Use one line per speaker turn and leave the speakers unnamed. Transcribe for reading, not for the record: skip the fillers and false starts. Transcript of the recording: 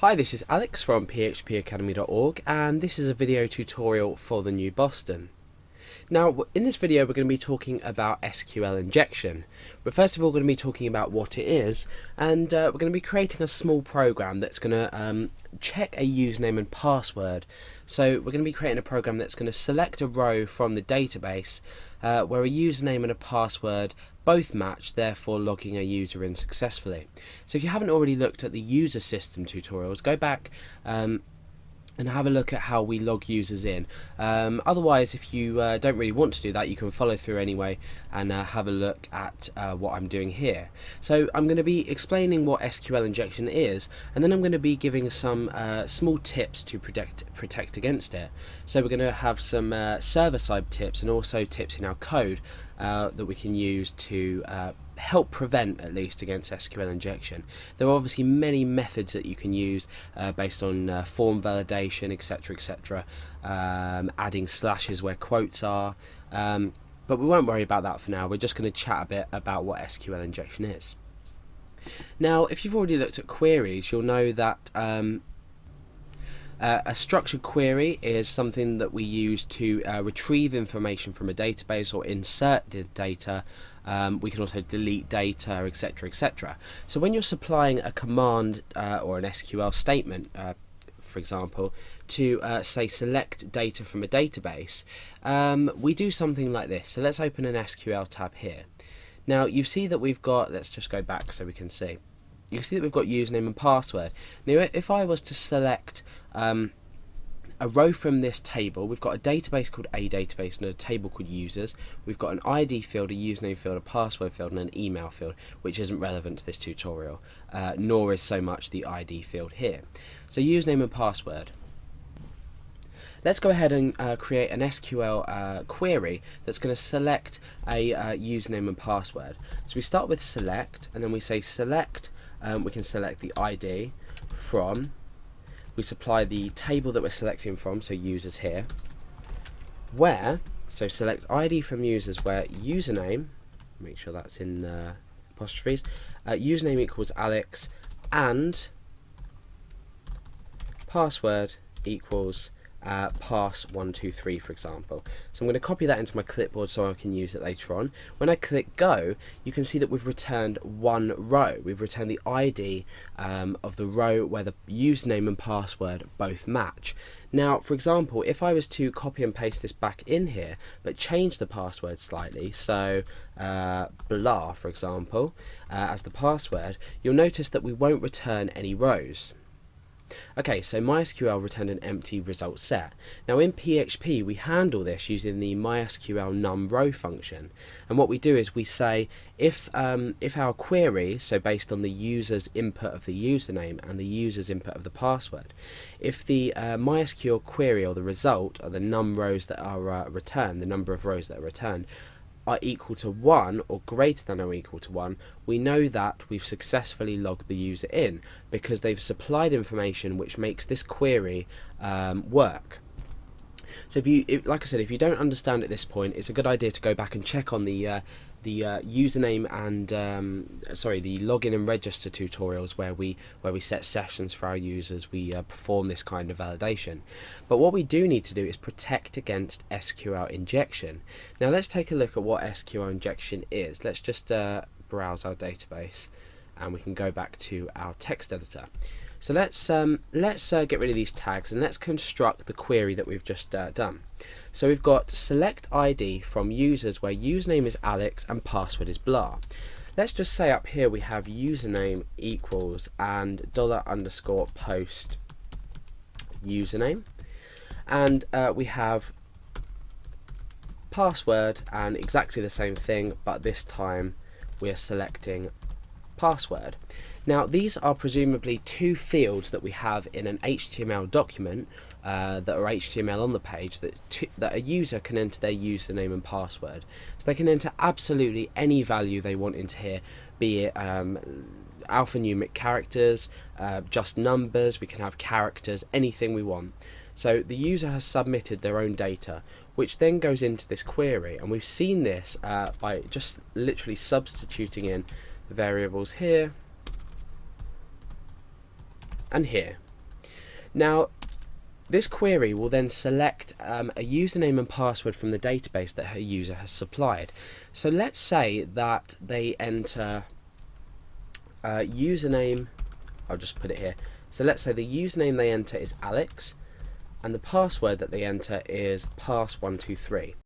Hi, this is Alex from phpacademy.org, and this is a video tutorial for the new Boston. Now, in this video we're going to be talking about SQL Injection, but first of all we're going to be talking about what it is, and we're going to be creating a small program that's going to check a username and password. So we're going to be creating a program that's going to select a row from the database where a username and a password both match, therefore logging a user in successfully. So if you haven't already looked at the user system tutorials, go back and have a look at how we log users in. Otherwise, if you don't really want to do that, you can follow through anyway and have a look at what I'm doing here. So I'm going to be explaining what SQL Injection is, and then I'm going to be giving some small tips to protect against it. So we're going to have some server-side tips and also tips in our code that we can use to help prevent, at least, against SQL injection. There are obviously many methods that you can use based on form validation, etc., adding slashes where quotes are, but we won't worry about that for now. We're just going to chat a bit about what SQL injection is. Now, if you've already looked at queries, you'll know that a structured query is something that we use to retrieve information from a database or insert the data. We can also delete data, etc. So when you're supplying a command or an SQL statement, for example, to say select data from a database, we do something like this. So let's open an SQL tab here. Now you see that we've got, let's just go back so we can see. You can see that we've got username and password. Now if I was to select a row from this table, we've got a database called a database and a table called users. We've got an ID field, a username field, a password field and an email field, which isn't relevant to this tutorial, nor is so much the ID field here. So username and password. Let's go ahead and create an SQL query that's going to select a username and password. So we start with select, and then we say select, we can select the ID from, we supply the table that we're selecting from, so users here, where, so select ID from users where username, make sure that's in apostrophes, username equals Alex and password equals pass123, for example. So I'm going to copy that into my clipboard so I can use it later on. When I click go, you can see that we've returned one row. We've returned the ID of the row where the username and password both match. Now, for example, if I was to copy and paste this back in here, but change the password slightly, so blah, for example, as the password, you'll notice that we won't return any rows. Okay, so MySQL returned an empty result set. Now in PHP we handle this using the MySQL numRow function, and what we do is we say if our query, so based on the user's input of the username and the user's input of the password, if the MySQL query or the result or the numRows that are returned, the number of rows that are returned, are equal to 1 or greater than or equal to 1, we know that we've successfully logged the user in because they've supplied information which makes this query work. So like I said, if you don't understand at this point, it's a good idea to go back and check on the username and the login and register tutorials where we set sessions for our users. We perform this kind of validation. But what we do need to do is protect against SQL injection. Now let's take a look at what SQL injection is. Let's just browse our database and we can go back to our text editor. So let's get rid of these tags and let's construct the query that we've just done. So we've got select ID from users where username is Alex and password is blah. Let's just say up here we have username equals and $_post username, and we have password and exactly the same thing, but this time we are selecting password. Now these are presumably two fields that we have in an HTML document that are HTML on the page that a user can enter their username and password. So they can enter absolutely any value they want into here, be it alphanumeric characters, just numbers, we can have characters, anything we want. So the user has submitted their own data, which then goes into this query, and we've seen this by just literally substituting in the variables here and here. Now, this query will then select a username and password from the database that her user has supplied. So let's say that they enter username, I'll just put it here. So let's say the username they enter is Alex, and the password that they enter is pass123.